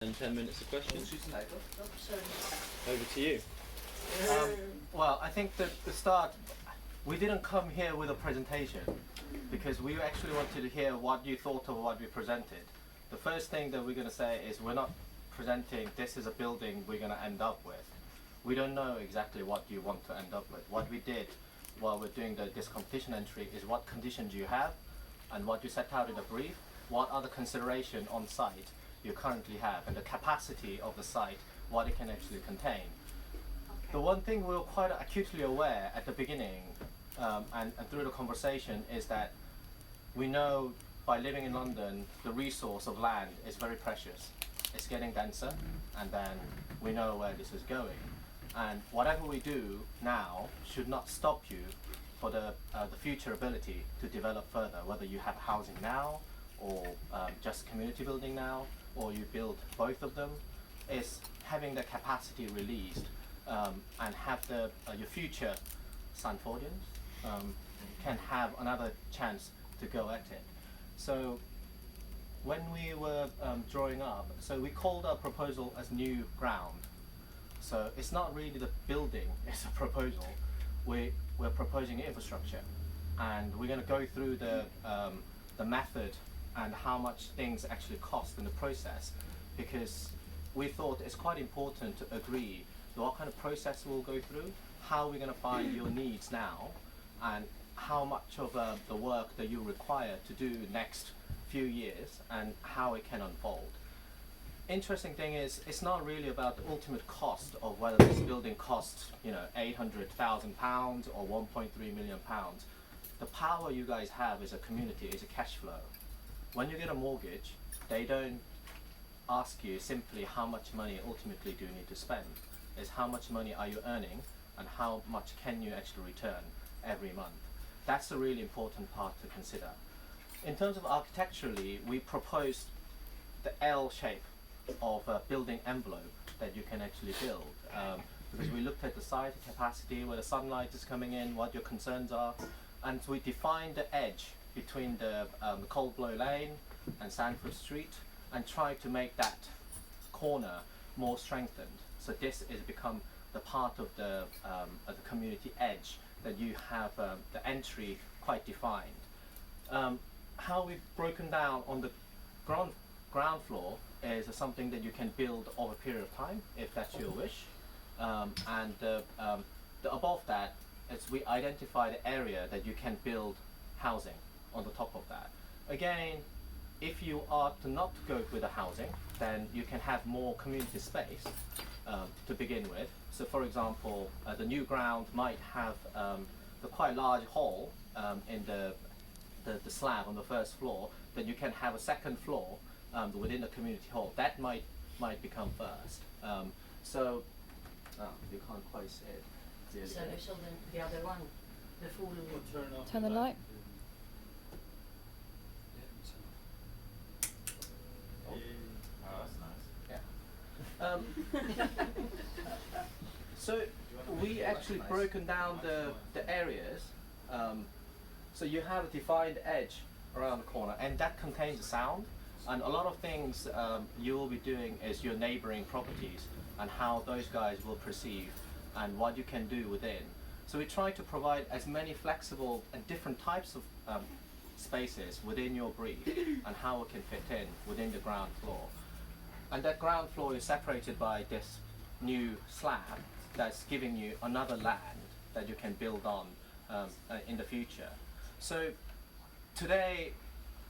And 10 minutes of questions. Over to you. Well, I think that the start, we didn't come here with a presentation because we actually wanted to hear what you thought of what we presented. The first thing that we're going to say is we're not presenting this is a building we're going to end up with. We don't know exactly what you want to end up with. What we did while we're doing this competition entry is what conditions you have and what you set out in the brief, what are the considerations on site you currently have, and the capacity of the site, what it can actually contain. The one thing we were quite acutely aware at the beginning and through the conversation is that we know by living in London, the resource of land is very precious. It's getting denser, and then we know where this is going. And whatever we do now should not stop you for the future ability to develop further, whether you have housing now or just community building now, or you build both of them, is having the capacity released and have your future Sanfordians can have another chance to go at it. So when we were drawing up, so we called our proposal as new ground. So it's not really the building, it's a proposal. We're proposing infrastructure, and we're going to go through the method and how much things actually cost in the process, because we thought it's quite important to agree what kind of process we'll go through, how we're going to find your needs now, and how much of the work that you require to do next few years, and how it can unfold. Interesting thing is, it's not really about the ultimate cost of whether this building costs, £800,000 or £1.3 million. The power you guys have as a community is a cash flow. When you get a mortgage, they don't ask you simply how much money ultimately do you need to spend. It's how much money are you earning and how much can you actually return every month. That's a really important part to consider. In terms of architecturally, we proposed the L shape of a building envelope that you can actually build, because we looked at the site capacity, where the sunlight is coming in, what your concerns are, and we defined the edge between the Coldblow Lane and Sandford Street, and tried to make that corner more strengthened. So this has become the part of the community edge that you have the entry quite defined. How we've broken down on the ground floor is something that you can build over a period of time if that's your wish, and above that is we identify the area that you can build housing on the top of that. Again, if you are to not go with the housing, then you can have more community space to begin with. So for example, the new ground might have the quite large hall in the slab on the first floor, then you can have a second floor within the community hall. That might become first. So you can't quite see it. So the other one, the full. Turn the light. Oh, that's nice. Yeah. So we actually broken down the areas. So you have a defined edge around the corner, and that contains sound. And a lot of things you will be doing is your neighboring properties and how those guys will perceive and what you can do within. So we try to provide as many flexible and different types of spaces within your brief and how it can fit in within the ground floor. And that ground floor is separated by this new slab that's giving you another land that you can build on in the future. So today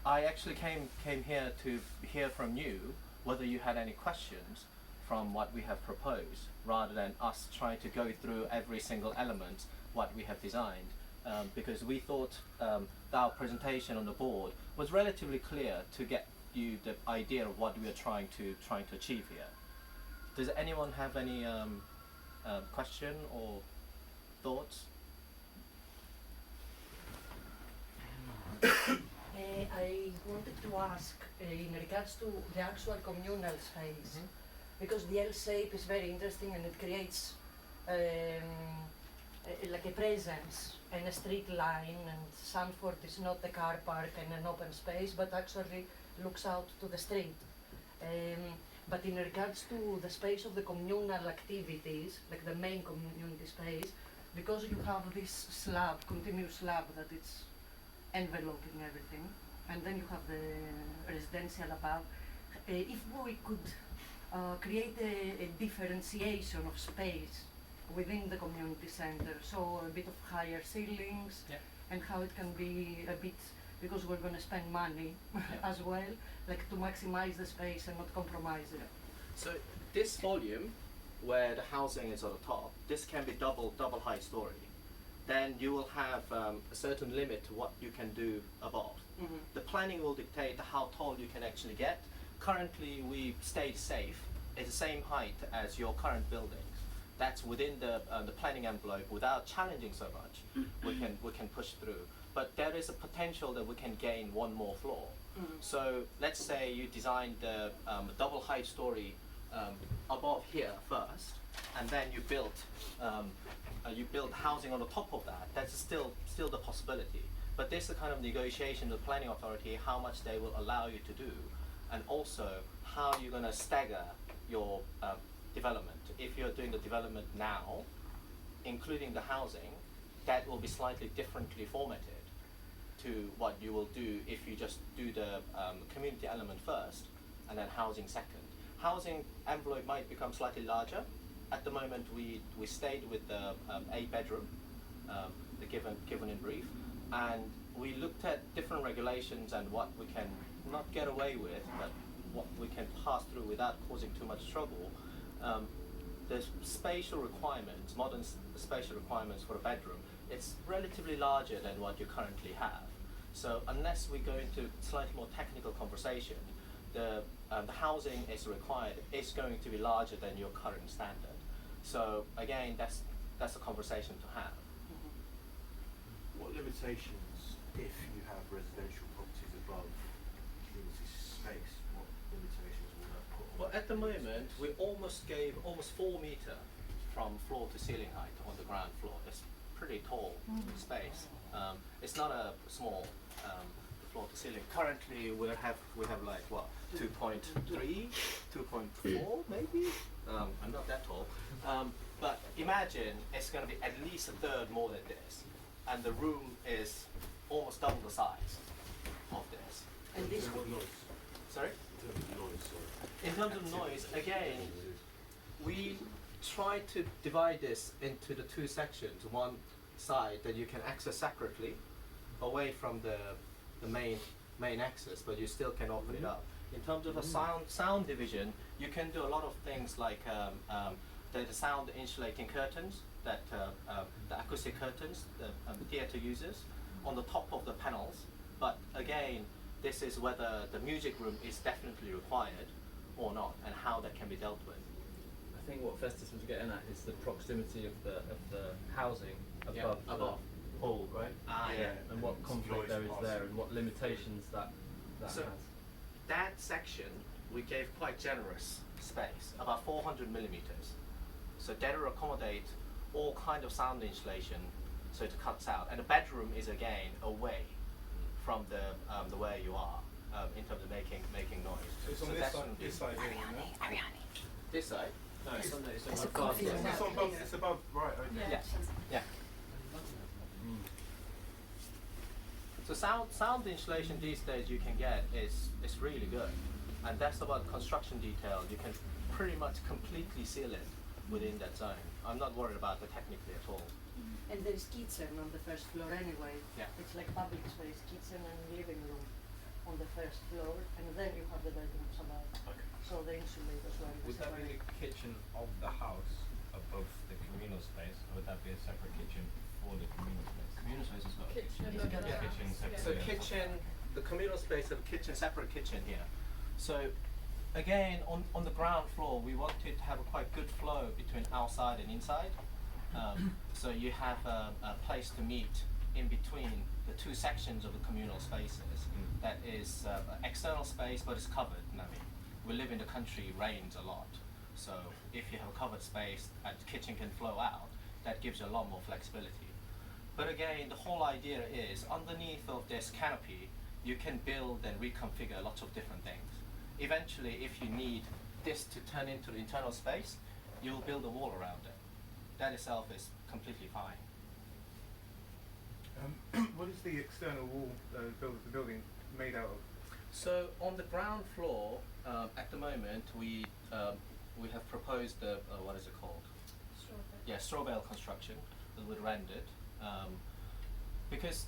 I actually came here to hear from you whether you had any questions from what we have proposed, rather than us trying to go through every single element what we have designed, because we thought that our presentation on the board was relatively clear to get you the idea of what we are trying to achieve here. Does anyone have any question or thoughts? I wanted to ask in regards to the actual communal space, because the L shape is very interesting and it creates like a presence and a street line, and Sandford is not a car park and an open space, but actually looks out to the street. But in regards to the space of the communal activities, like the main community space, because you have this slab, continuous slab that it's enveloping everything, and then you have the residential above, if we could create a differentiation of space within the community center, so a bit of higher ceilings, Yeah. and how it can be a bit, because we're going to spend money as well, like to maximize the space and not compromise it. So this volume, where the housing is on the top, this can be double high story. Then you will have a certain limit to what you can do above. Mhm. The planning will dictate how tall you can actually get. Currently, we stayed safe at the same height as your current buildings. That's within the planning envelope without challenging so much. We can push through. But there is a potential that we can gain one more floor. So let's say you designed the double high story above here first, and then you built housing on the top of that. That's still the possibility. But this is the kind of negotiation with the planning authority, how much they will allow you to do, and also how you're going to stagger your development. If you're doing the development now, including the housing, that will be slightly differently formatted to what you will do if you just do the community element first and then housing second. Housing envelope might become slightly larger. At the moment, we stayed with the 8-bedroom, the given in brief, and we looked at different regulations and what we can not get away with, but what we can pass through without causing too much trouble. The spatial requirements, modern spatial requirements for a bedroom, it's relatively larger than what you currently have. So unless we go into slightly more technical conversation, the housing is required is going to be larger than your current standard. So again, that's a conversation to have. What limitations, if you have residential properties above community space, what limitations will that put on? Well, at the moment, we almost gave 4 meter from floor to ceiling height on the ground floor. It's pretty tall space. It's not a small floor to ceiling. Currently, we have like what 2.3, 2.4 maybe. I'm not that tall. But imagine it's going to be at least a third more than this, and the room is almost double the size of this. And this What noise? Sorry. In terms of noise, sorry. In terms of noise, again, we try to divide this into the two sections. One side that you can access separately, away from the main access, but you still can open it up. In terms of a sound division, you can do a lot of things like the sound insulating curtains that the acoustic curtains the theatre uses on the top of the panels. But again, this is whether the music room is definitely required or not, and how that can be dealt with. I think what Festus was getting at is the proximity of the housing above above. the hall, right? Yeah. And what It's conflict noise there is there, passing. and what limitations that So- has. That section, we gave quite generous space, about 400 millimeters. So that will accommodate all kind of sound insulation, so it cuts out. And the bedroom is again away from the where you are in terms of making noise. So it's on that's this side here, you know? This side? No, it's on the It's a above coffee the- shop. It's on above, it's above, right, okay. Yeah. Yeah. So sound insulation these days you can get is really good, and that's about construction detail. You can pretty much completely seal it within that zone. I'm not worried about it technically at all. And there is kitchen on the first floor anyway. Yeah. It's like public space, kitchen and living room on the first floor, and then you have the bedrooms above. Okay. So they insulate as well. Would that be the kitchen of the house above the communal space, or would that be a separate kitchen for the communal space? Communal space as well. Kitchen separate. So kitchen, the communal space, have kitchen, separate kitchen here. So again, on the ground floor, we wanted to have a quite good flow between outside and inside. So you have a place to meet in between the two sections of the communal spaces. That is external space, but it's covered. I mean, we live in the country, rains a lot. So if you have a covered space and the kitchen can flow out, that gives you a lot more flexibility. But again, the whole idea is underneath of this canopy, you can build and reconfigure lots of different things. Eventually, if you need this to turn into the internal space, you'll build a wall around it. That itself is completely fine. What is the external wall build of the building made out of? So on the ground floor, at the moment, we have proposed the what is it called? Straw bale construction that would rendered, because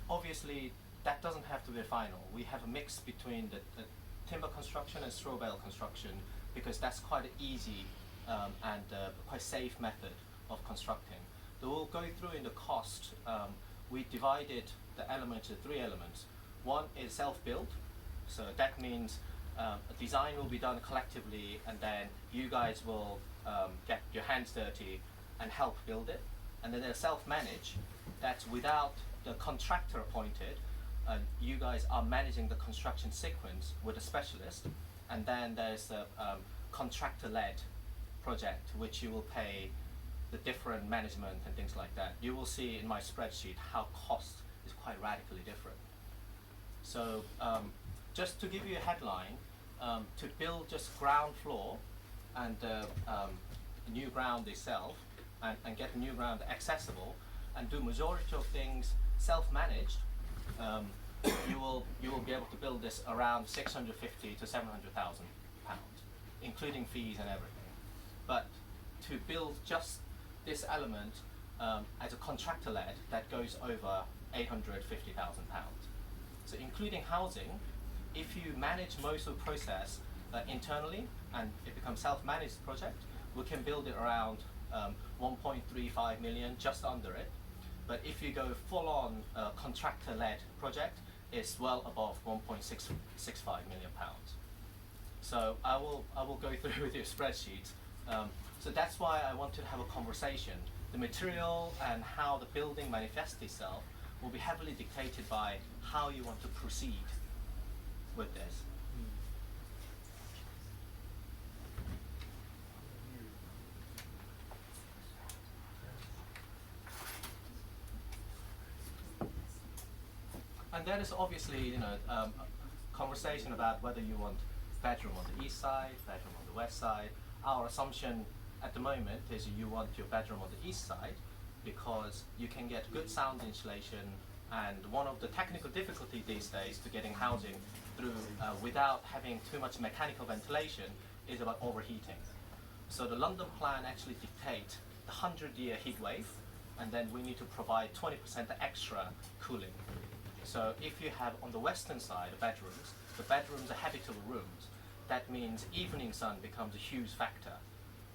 obviously that doesn't have to be final. We have a mix between the timber construction and straw bale construction because that's quite an easy and quite safe method of constructing. So we'll go through in the cost. We divided the elements into 3 elements. One is self-built, so that means a design will be done collectively, and then you guys will get your hands dirty and help build it. And then there's self-manage, that's without the contractor appointed. You guys are managing the construction sequence with a specialist, and then there's the contractor-led project, which you will pay the different management and things like that. You will see in my spreadsheet how cost is quite radically different. So just to give you a headline, to build just ground floor and new ground itself, and get new ground accessible, and do majority of things self-managed, you will be able to build this around 650 to 700,000 pounds, including fees and everything. But to build just this element as a contractor-led, that goes over 850,000 pounds. So including housing, if you manage most of the process internally and it becomes self-managed project, we can build it around 1.35 million, just under it. But if you go full-on contractor-led project, it's well above 1.65 million pounds. So I will go through with your spreadsheet. So that's why I wanted to have a conversation. The material and how the building manifests itself will be heavily dictated by how you want to proceed with this. And that is obviously, conversation about whether you want bedroom on the east side, bedroom on the west side. Our assumption at the moment is you want your bedroom on the east side because you can get good sound insulation, and one of the technical difficulties these days to getting housing through without having too much mechanical ventilation is about overheating. So the London plan actually dictates the 100-year heat wave, and then we need to provide 20% extra cooling. So if you have on the western side the bedrooms are habitable rooms. That means evening sun becomes a huge factor.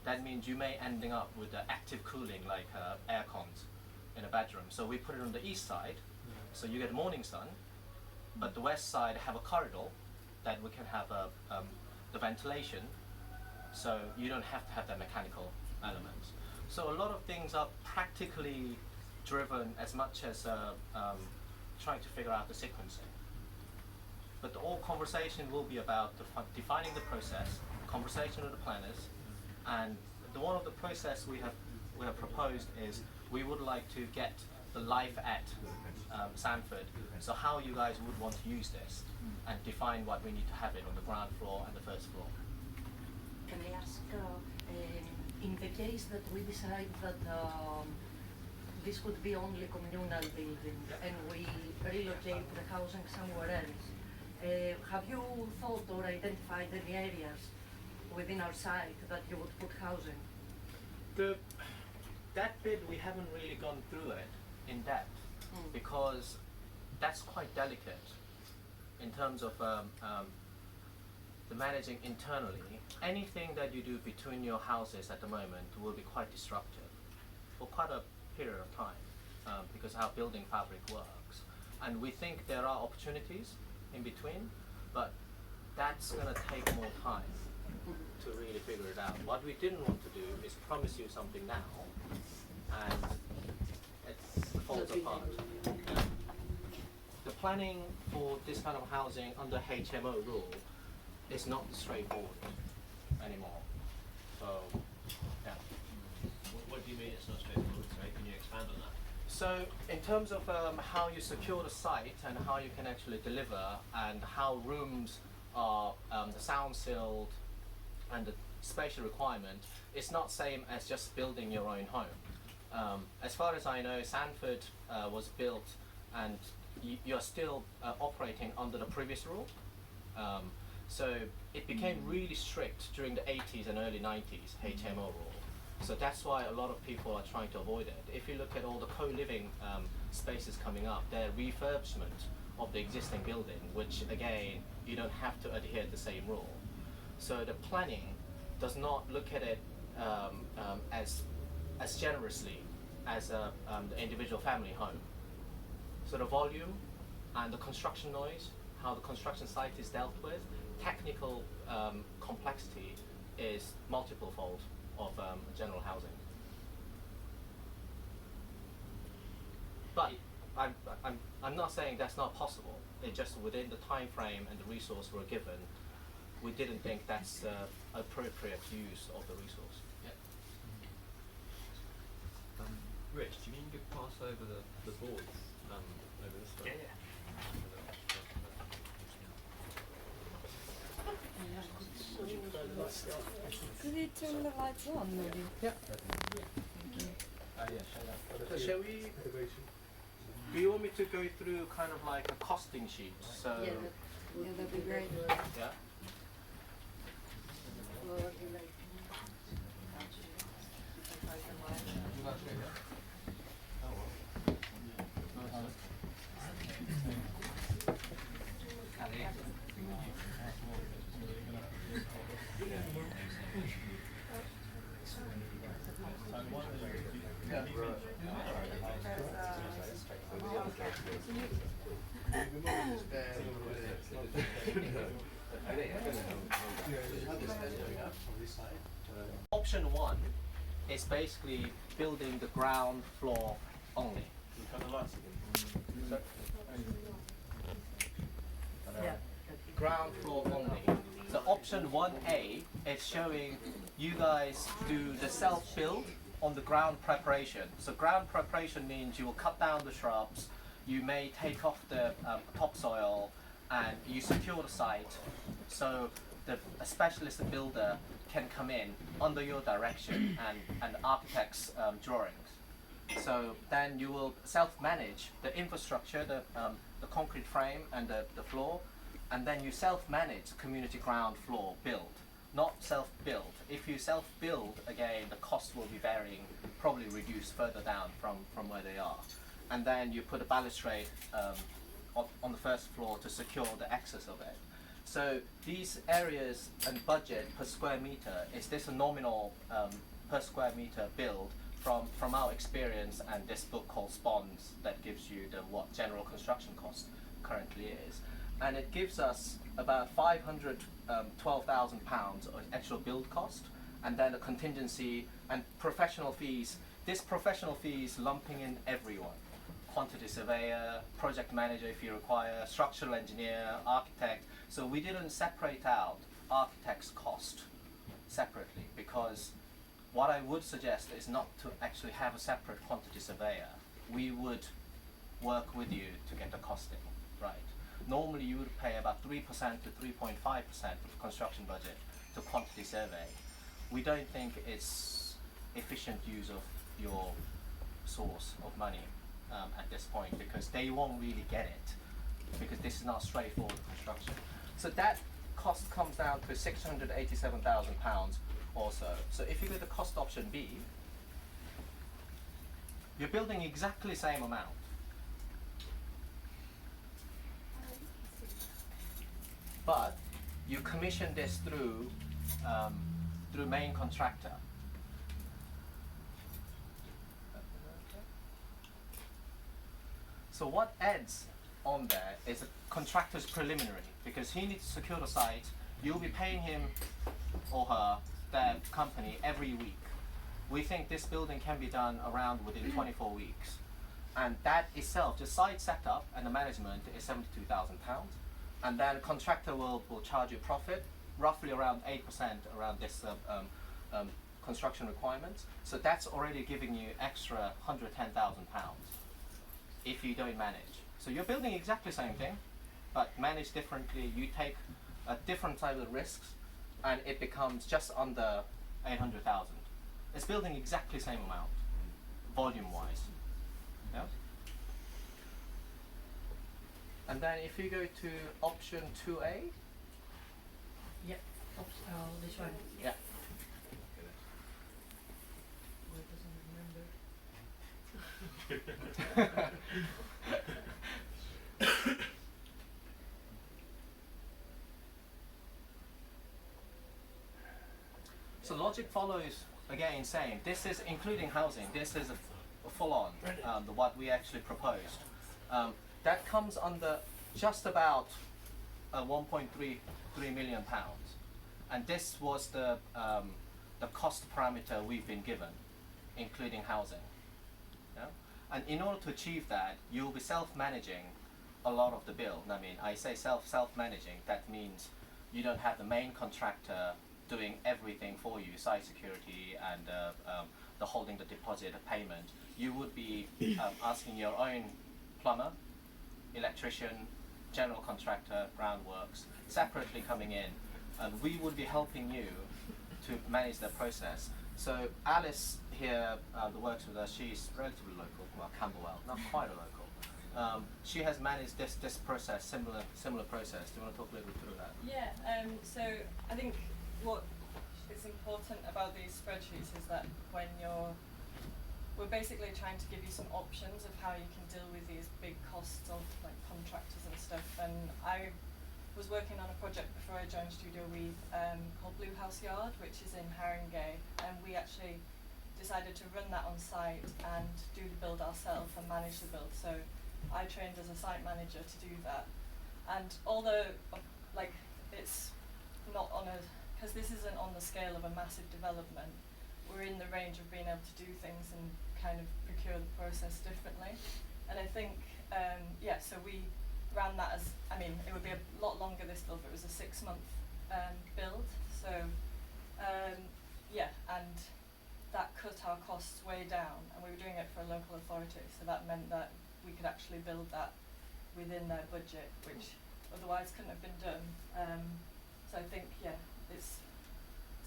That means you may ending up with active cooling like air cons in a bedroom. So we put it on the east side, so you get morning sun, but the west side have a corridor that we can have the ventilation, so you don't have to have the mechanical elements. So a lot of things are practically driven as much as trying to figure out the sequencing. But the whole conversation will be about defining the process, conversation with the planners, and one of the process we have proposed is we would like to get the life at Sanford. So how you guys would want to use this and define what we need to have it on the ground floor and the first floor. Can I ask, in the case that we decide that this could be only communal building and we relocate the housing somewhere else, have you thought or identified any areas within our site that you would put housing? That bit we haven't really gone through it in depth because that's quite delicate in terms of the managing internally. Anything that you do between your houses at the moment will be quite disruptive for quite a period of time because how building fabric works. And we think there are opportunities in between, but that's going to take more time to really figure it out. What we didn't want to do is promise you something now and it falls apart. The planning for this kind of housing under HMO rule is not straightforward anymore. So, yeah. What do you mean it's not straightforward? Sorry, can you expand on that? So, in terms of how you secure the site and how you can actually deliver and how rooms are sound sealed, and the spatial requirement, it's not same as just building your own home. As far as I know, Sanford was built, and you're still operating under the previous rule. So it became really strict during the 80s and early 90s, HMO rule. So that's why a lot of people are trying to avoid it. If you look at all the co-living spaces coming up, they're refurbishment of the existing building, which again, you don't have to adhere to the same rule. So the planning does not look at it as generously as the individual family home. So the volume and the construction noise, how the construction site is dealt with, technical complexity is multiple fold of general housing. But I'm not saying that's not possible. It's just within the time frame and the resource we're given, we didn't think that's appropriate use of the resource. Rich, do you mean you could pass over the boards over this way? Could you turn the lights on, maybe? Yeah. So shall we? Do you want me to go through kind of like a costing sheet? So Yeah, that'd be great. yeah. Option one is basically building the ground floor only. So, ground floor only. So option 1A is showing you guys do the self-build on the ground preparation. So ground preparation means you will cut down the shrubs, you may take off the topsoil, and you secure the site so a specialist builder can come in under your direction and architect's drawings. So then you will self-manage the infrastructure, the concrete frame and the floor, and then you self-manage the community ground floor build, not self-build. If you self-build, again, the cost will be varying, probably reduced further down from where they are. And then you put a balustrade on the first floor to secure the access of it. So these areas and budget per square meter, is this a nominal per square meter build from our experience and this book called Spons that gives you what general construction cost currently is. And it gives us about £512,000 of actual build cost, and then a contingency and professional fees. This professional fee is lumping in everyone. Quantity surveyor, project manager if you require, structural engineer, architect. So we didn't separate out architect's cost separately, because what I would suggest is not to actually have a separate quantity surveyor. We would work with you to get the costing right. Normally you would pay about 3% to 3.5% of construction budget to quantity survey. We don't think it's efficient use of your source of money at this point, because they won't really get it, because this is not straightforward construction. So that cost comes down to £687,000 or so. So if you go to cost option B, you're building exactly the same amount. But you commission this through main contractor. So what adds on there is a contractor's preliminary, because he needs to secure the site. You'll be paying him or her, their company, every week. We think this building can be done around within 24 weeks. And that itself, the site setup and the management is £72,000. And then contractor will charge you profit, roughly around 8% around this construction requirements. So that's already giving you extra £110,000 if you don't manage. So you're building exactly the same thing, but managed differently. You take a different type of risks and it becomes just under 800,000. It's building exactly the same amount, volume-wise. Yeah. And then if you go to option 2A, Yeah. Oops, this one. yeah. Where doesn't remember? So logic follows again saying this is including housing. This is a full-on what we actually proposed. That comes under just about 1.33 million pounds, and this was the cost parameter we've been given, including housing. Yeah? And in order to achieve that, you'll be self-managing a lot of the build. I mean, I say self-managing. That means you don't have the main contractor doing everything for you, site security and the holding the deposit, the payment. You would be asking your own plumber, electrician, general contractor, groundworks, separately coming in, and we would be helping you to manage the process. So Alice here, that works with us, she's relatively local, well, Camberwell, not quite a local. She has managed this process, similar process. Do you want to talk a little bit through that? Yeah, so I think what is important about these spreadsheets is that when we're basically trying to give you some options of how you can deal with these big costs of like contractors and stuff. And I was working on a project before I joined Studio Weave called Blue House Yard, which is in Haringey, and we actually decided to run that on site and do the build ourselves and manage the build. So I trained as a site manager to do that. And although like it's not on a, because this isn't on the scale of a massive development, we're in the range of being able to do things and kind of procure the process differently. And I think, yeah, so we ran that as, I mean, it would be a lot longer this build, but it was a 6-month build. So, yeah, and that cut our costs way down, and we were doing it for a local authority, so that meant that we could actually build that within their budget, which otherwise couldn't have been done. So I think, yeah, it's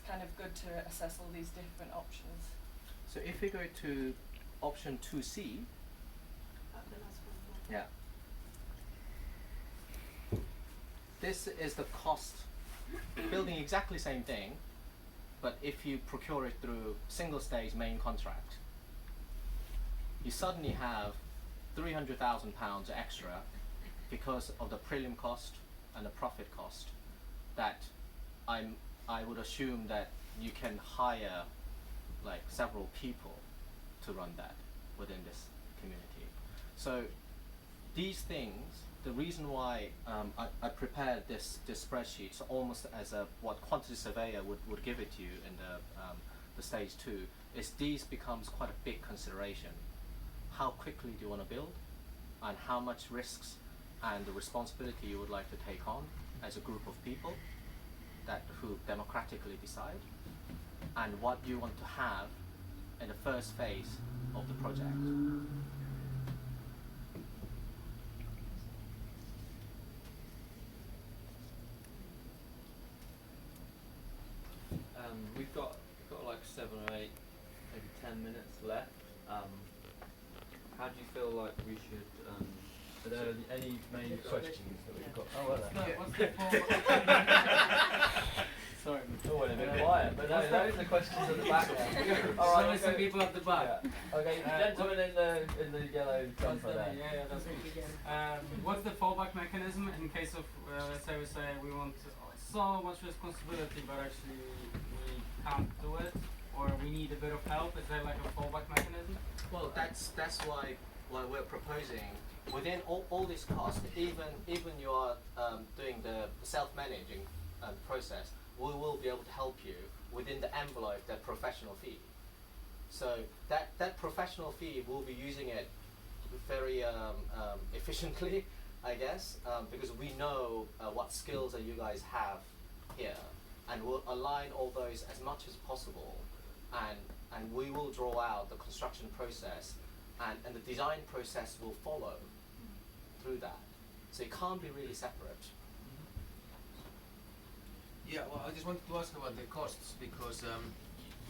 kind of good to assess all these different options. So if we go to option 2C, yeah. This is the cost, building exactly the same thing, but if you procure it through single stage main contract, you suddenly have £300,000 extra because of the prelim cost and the profit cost that I would assume that you can hire like several people to run that within this community. So these things, the reason why I prepared this spreadsheet so almost as a what quantity surveyor would give it to you in the stage 2 is these becomes quite a big consideration. How quickly do you want to build, and how much risks and the responsibility you would like to take on as a group of people who democratically decide, and what you want to have in the first phase of the project. We've got like 7 or 8, maybe 10 minutes left. How do you feel like we should? Are there any main questions that we've got? Oh, well, Sorry. oh, a bit quiet, but no, those are the questions at the back there. All right, Some people at the back. Yeah. Okay, gentleman in the yellow jumper there. Yeah, that's me. What's the fallback mechanism in case of, let's say we want so much responsibility, but actually we can't do it, or we need a bit of help? Is there like a fallback mechanism? Well, that's why we're proposing within all this cost, even you are doing the self-managing process, we will be able to help you within the envelope, that professional fee. So that professional fee, we'll be using it very efficiently, I guess, because we know what skills that you guys have here, and we'll align all those as much as possible, and we will draw out the construction process, and the design process will follow through that. So it can't be really separate. Yeah, well, I just wanted to ask about the costs because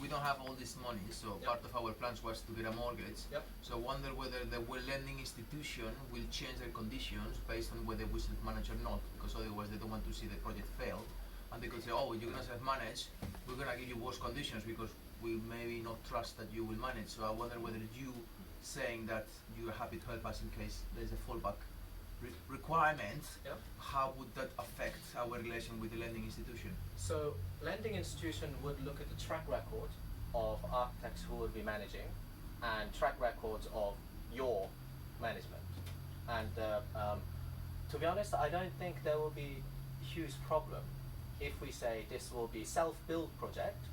we don't have all this money, so Yep. part of our plans was to get a mortgage. Yep. So I wonder whether the lending institution will change their conditions based on whether we self-manage or not, because otherwise they don't want to see the project fail. And they could say, oh, you're gonna self-manage, we're gonna give you worse conditions because we maybe not trust that you will manage. So I wonder whether you saying that you're happy to help us in case there's a fallback requirement, Yep. how would that affect our relation with the lending institution? So lending institution would look at the track record of architects who will be managing and track records of your management. And to be honest, I don't think there will be a huge problem if we say this will be self-build project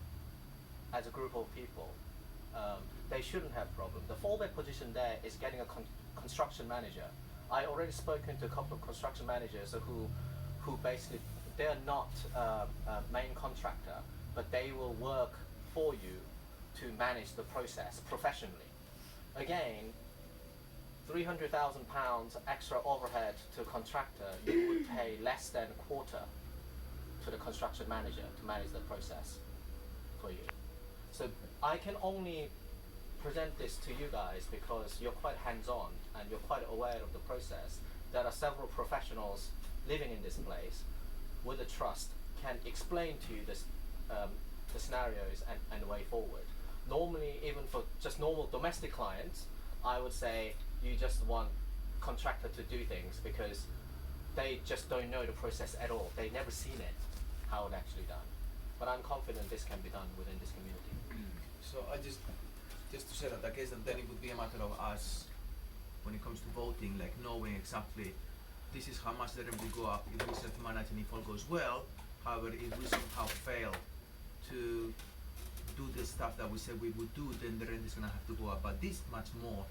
as a group of people. They shouldn't have problem. The fallback position there is getting a construction manager. I already spoken to a couple of construction managers who basically, they're not main contractor, but they will work for you to manage the process professionally. Again, £300,000 extra overhead to a contractor, you would pay less than a quarter to the construction manager to manage the process for you. So I can only present this to you guys because you're quite hands-on and you're quite aware of the process. There are several professionals living in this place with a trust can explain to you this, the scenarios and the way forward. Normally, even for just normal domestic clients, I would say you just want contractor to do things because they just don't know the process at all. They've never seen it, how it's actually done. But I'm confident this can be done within this community. So I just to say that, I guess that then it would be a matter of us, when it comes to voting, like knowing exactly this is how much the rent will go up if we self-manage and if all goes well. However, if we somehow fail to do the stuff that we said we would do, then the rent is going to have to go up by this much more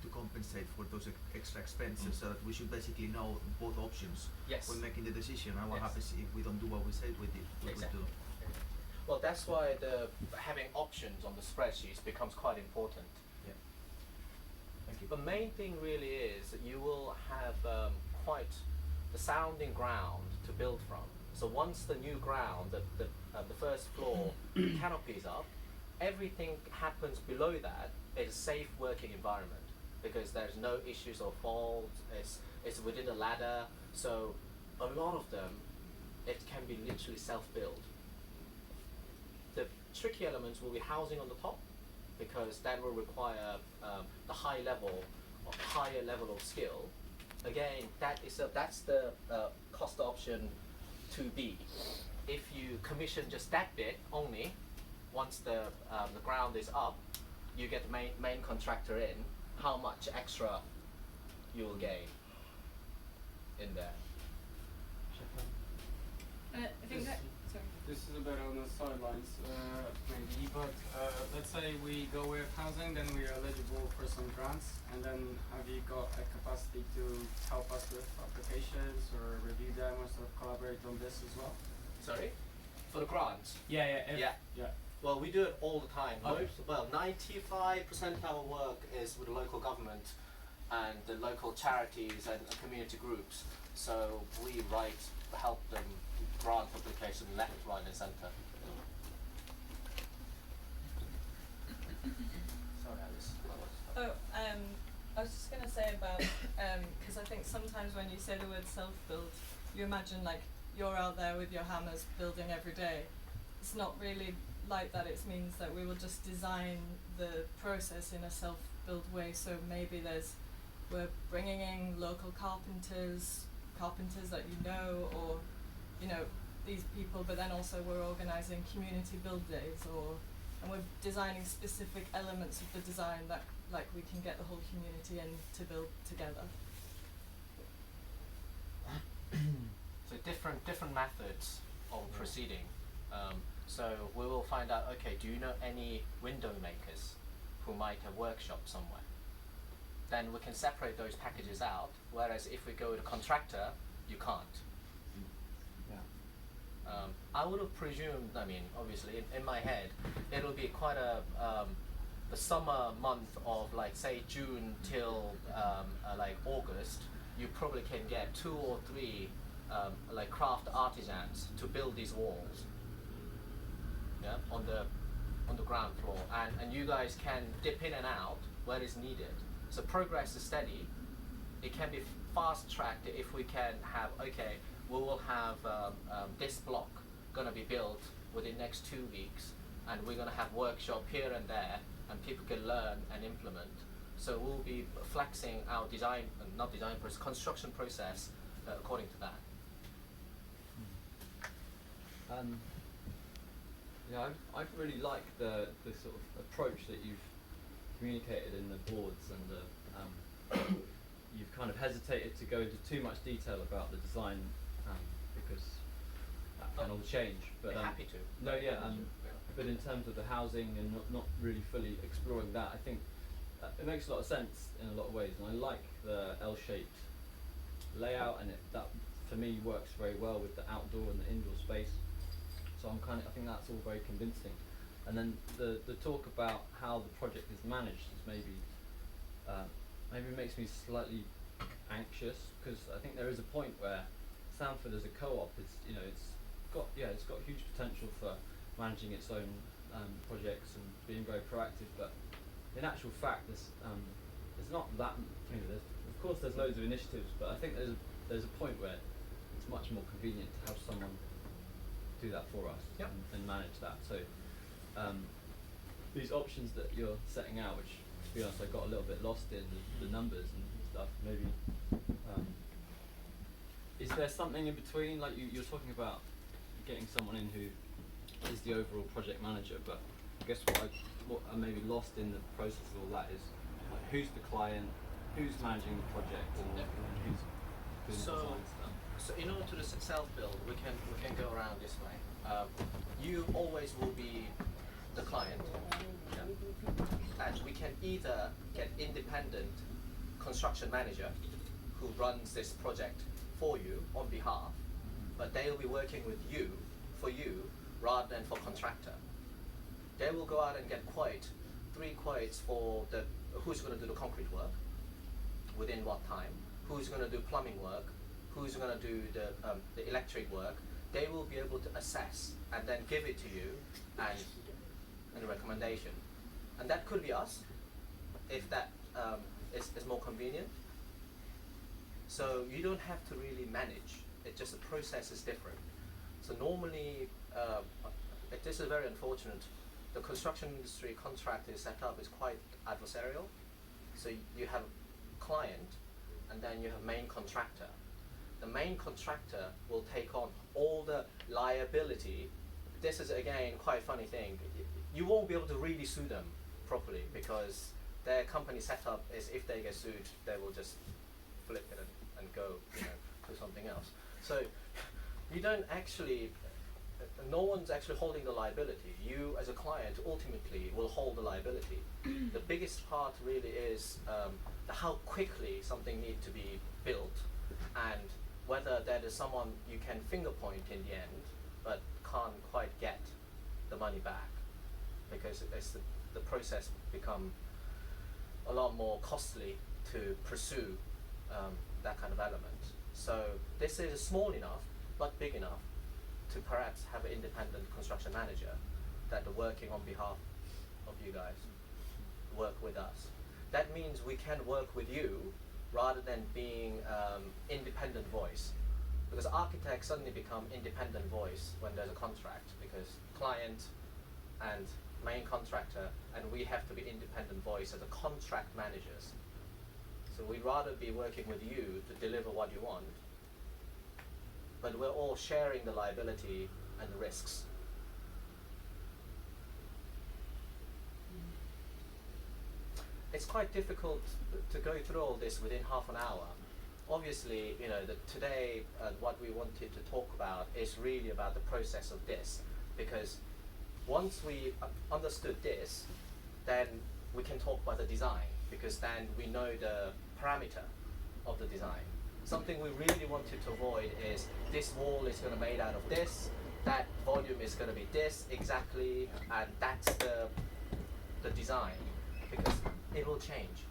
to compensate for those extra expenses, so that we should basically know both options Yes. when making the decision and what Yes. happens if we don't do what we said we did. We Exactly. would do. Well, that's why having options on the spreadsheets becomes quite important. Thank you. The main thing really is that you will have quite the sounding ground to build from. So once the new ground, the first floor canopy is up, everything happens below that is a safe working environment because there's no issues or faults. It's within a ladder, so a lot of them it can be literally self-built. The tricky elements will be housing on the top because that will require the higher level of skill. Again, that's the cost option 2B. If you commission just that bit only, once the ground is up, you get the main contractor in. How much extra you will gain in there? I think that, sorry. This is a bit on the sidelines, maybe, but let's say we go with housing, then we are eligible for some grants, and then have you got a capacity to help us with applications or review them or sort of collaborate on this as well? Sorry? For the grants? Yeah. Yeah. Well, we do it all the time. Okay. 95% of our work is with the local government and the local charities and community groups. So we help them grant application left, right, and centre. Sorry, Alice. Oh, I was just gonna say about because I think sometimes when you say the word self-build, you imagine like you're out there with your hammers building every day. It's not really like that. It means that we will just design the process in a self-build way. So maybe we're bringing in local carpenters that you know, or these people, but then also we're organising community build days, and we're designing specific elements of the design that like we can get the whole community in to build together. So different methods of proceeding. So we will find out, okay, do you know any window makers who might have workshop somewhere? Then we can separate those packages out, whereas if we go with a contractor, you can't. I would have presumed, obviously, in my head, it'll be quite the summer month of, like, say, June till, like, August, you probably can get 2 or 3 like craft artisans to build these walls. Yeah, on the ground floor, and you guys can dip in and out where it's needed. So progress is steady. It can be fast tracked if we can have, okay, we will have this block gonna be built within next 2 weeks, and we're gonna have workshop here and there, and people can learn and implement. So we'll be flexing our design, construction process according to that. Yeah, I really like the sort of approach that you've communicated in the boards, and you've kind of hesitated to go into too much detail about the design because that can all change. But happy to. No, yeah, but in terms of the housing and not really fully exploring that, I think it makes a lot of sense in a lot of ways, and I like the L-shaped layout, and that for me works very well with the outdoor and the indoor space. So I think that's all very convincing. And then the talk about how the project is managed is maybe makes me slightly anxious, because I think there is a point where Stanford as a co-op is, it's got huge potential for managing its own projects and being very proactive. But in actual fact, there's not that. Of course, there's loads of initiatives, but I think there's a point where it's much more convenient to have someone do that for us. Yep. and manage that. So these options that you're setting out, which to be honest I got a little bit lost in the numbers and stuff, maybe is there something in between, like you're talking about getting someone in who is the overall project manager, but I guess what I maybe lost in the process of all that is like, who's the client, who's managing the project, and who's doing the design stuff. So in order to self-build, we can go around this way. You always will be the client, and we can either get independent construction manager who runs this project for you on behalf, but they will be working with you, for you, rather than for contractor. They will go out and get 3 quotes for who's going to do the concrete work, within what time, who's going to do plumbing work, who's going to do the electric work. They will be able to assess and then give it to you and a recommendation. And that could be us, if that is more convenient. So you don't have to really manage, it's just the process is different. So normally, this is very unfortunate, the construction industry contract is set up is quite adversarial. So you have client, and then you have main contractor. The main contractor will take on all the liability. This is again quite a funny thing. You won't be able to really sue them properly, because their company setup is if they get sued, they will just flip it and go, do something else. So you don't actually, no one's actually holding the liability. You as a client ultimately will hold the liability. The biggest part really is how quickly something needs to be built, and whether there is someone you can finger point in the end, but can't quite get the money back, because it's the process become a lot more costly to pursue that kind of element. So this is small enough, but big enough to perhaps have an independent construction manager that are working on behalf of you guys, work with us. That means we can work with you rather than being independent voice, because architects suddenly become independent voice when there's a contract, because client and main contractor, and we have to be independent voice as a contract managers. So we'd rather be working with you to deliver what you want, but we're all sharing the liability and the risks. It's quite difficult to go through all this within half an hour. Obviously, today what we wanted to talk about is really about the process of this, because once we understood this, then we can talk about the design, because then we know the parameter of the design. Something we really wanted to avoid is this wall is going to be made out of this, that volume is going to be this exactly, and that's the design, because it will change.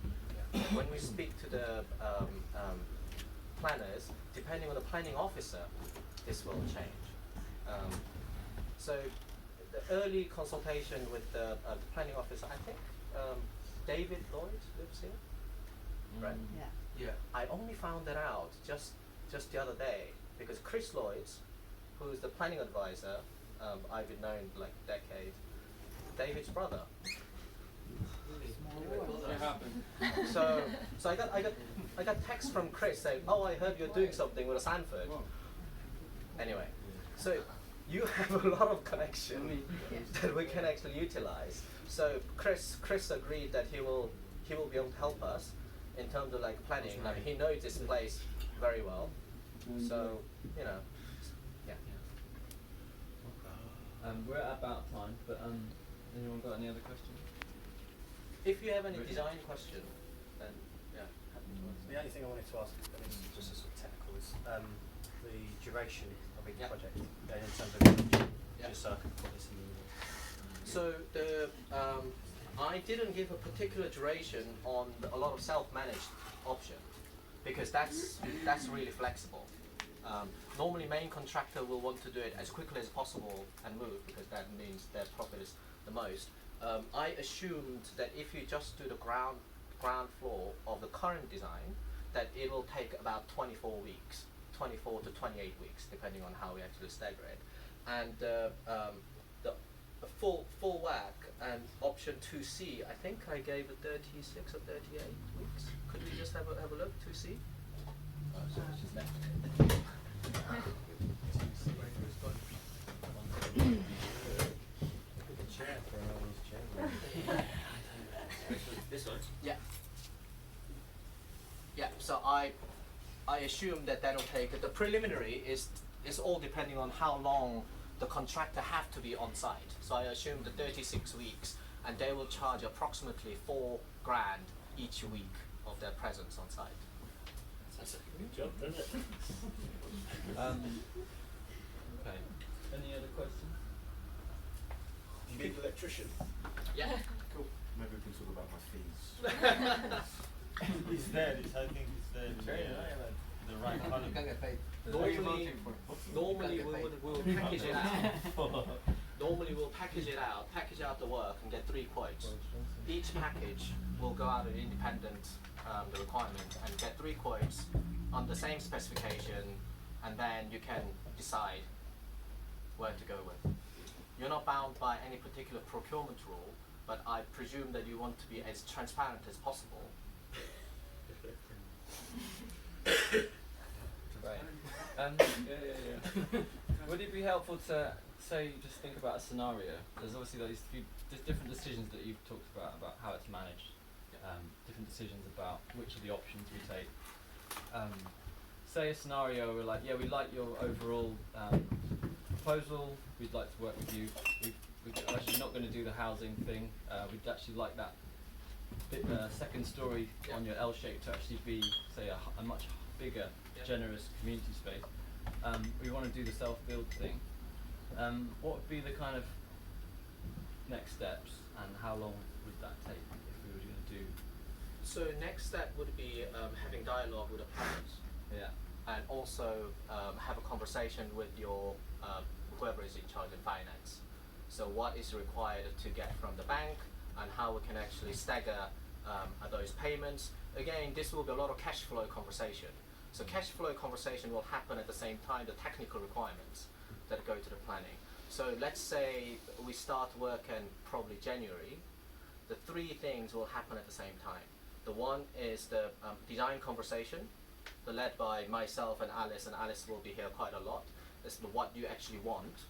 When we speak to the planners, depending on the planning officer, this will change. So the early consultation with the planning officer, I think David Lloyd lives here, right? Yeah. Yeah. I only found that out just the other day because Chris Lloyd, who is the planning advisor, I've been known like a decade, David's brother. It happened. So I got text from Chris saying, "Oh, I heard you're doing something with a Sanford." Anyway, so you have a lot of connection that we can actually utilize. So Chris agreed that he will be able to help us in terms of like planning. I mean, he knows this place very well. So you know, yeah. We're at about time, but anyone got any other questions? If you have any design question, then yeah, happy to answer. The only thing I wanted to ask, I mean, just a sort of technical, is the duration of each project, in terms of just so I can put this in the middle. So I didn't give a particular duration on a lot of self-managed option because that's really flexible. Normally, main contractor will want to do it as quickly as possible and move because that means their profit is the most. I assumed that if you just do the ground floor of the current design, that it will take about 24 weeks, 24 to 28 weeks, depending on how we actually stagger it. And the full whack and option 2C, I think I gave it 36 or 38 weeks. Could we just have a look, 2C? Oh, so it's just left. This one? Yeah. Yeah, so I assume that that'll take, the preliminary is all depending on how long the contractor have to be on site. So I assume the 36 weeks, and they will charge approximately $4,000 each week of their presence on site. That's a good job, doesn't it? Okay. Any other questions? Do you need an electrician? Yeah. Cool. Maybe we can talk about my fees. It's there. I think it's there. The right column. You can get paid. Normally we'll package it out. Normally we'll package out the work and get 3 quotes. Each package will go out an independent the requirement and get 3 quotes on the same specification, and then you can decide where to go with. You're not bound by any particular procurement rule, but I presume that you want to be as transparent as possible. Right. Would it be helpful to say, just think about a scenario? There's obviously those few different decisions that you've talked about how it's managed, different decisions about which of the options we take. Say a scenario where like, yeah, we like your overall proposal, we'd like to work with you, we're actually not going to do the housing thing, we'd actually like that bit, second story on your L shape to actually be, say, a much bigger, generous community space. We want to do the self-build thing. What would be the kind of next steps, and how long would that take if we were going to do? So next step would be having dialogue with the planners. Yeah. And also have a conversation with your whoever is in charge of finance. So what is required to get from the bank, and how we can actually stagger those payments. Again, this will be a lot of cash flow conversation. So cash flow conversation will happen at the same time the technical requirements that go to the planning. So let's say we start work in probably January. The 3 things will happen at the same time. The one is the design conversation, led by myself and Alice will be here quite a lot. This is what you actually want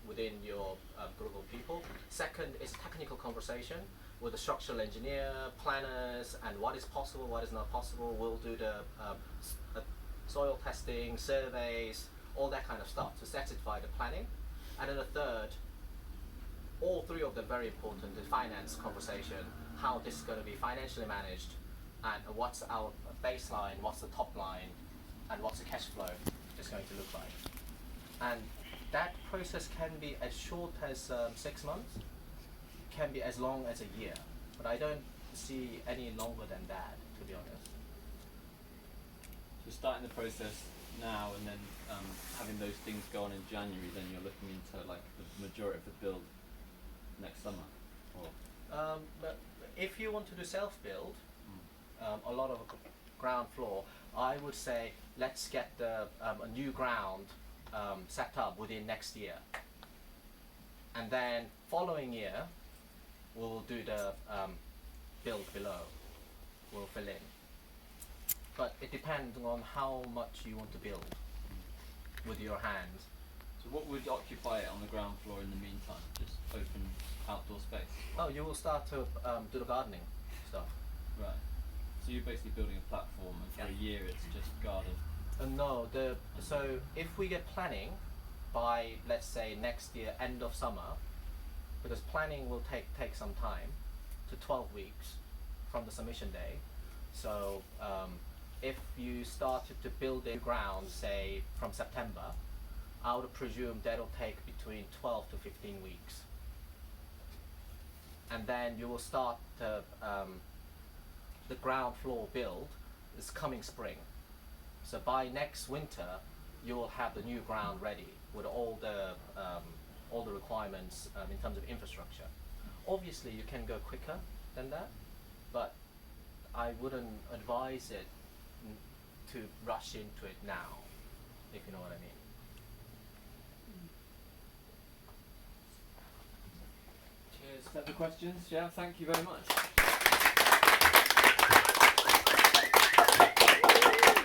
within your group of people. Second is technical conversation with the structural engineer, planners, and what is possible, what is not possible. We'll do the soil testing, surveys, all that kind of stuff to satisfy the planning. And then the third, all 3 of them very important, the finance conversation, how this is going to be financially managed, and what's our baseline, what's the top line, and what's the cash flow is going to look like. And that process can be as short as 6 months, can be as long as a year, but I don't see any longer than that, to be honest. So starting the process now and then having those things go on in January, then you're looking into like the majority of the build next summer. Or But if you want to do self-build, a lot of ground floor, I would say let's get a new ground set up within next year, and then following year we'll do the build below. We'll fill in, but it depends on how much you want to build with your hands. so what would occupy it on the ground floor in the meantime? Just open outdoor space. Oh, you will start to do the gardening stuff. Right. So you're basically building a platform, and for a year it's just garden. No, so if we get planning by, let's say, next year end of summer, because planning will take some time, to 12 weeks from the submission day. So if you started to build a ground, say from September, I would presume that'll take between 12 to 15 weeks, and then you will start the ground floor build is coming spring. So by next winter, you will have the new ground ready with all the requirements in terms of infrastructure. Obviously, you can go quicker than that, but I wouldn't advise it to rush into it now, if you know what I mean. Cheers. Other questions? Yeah. Thank you very much.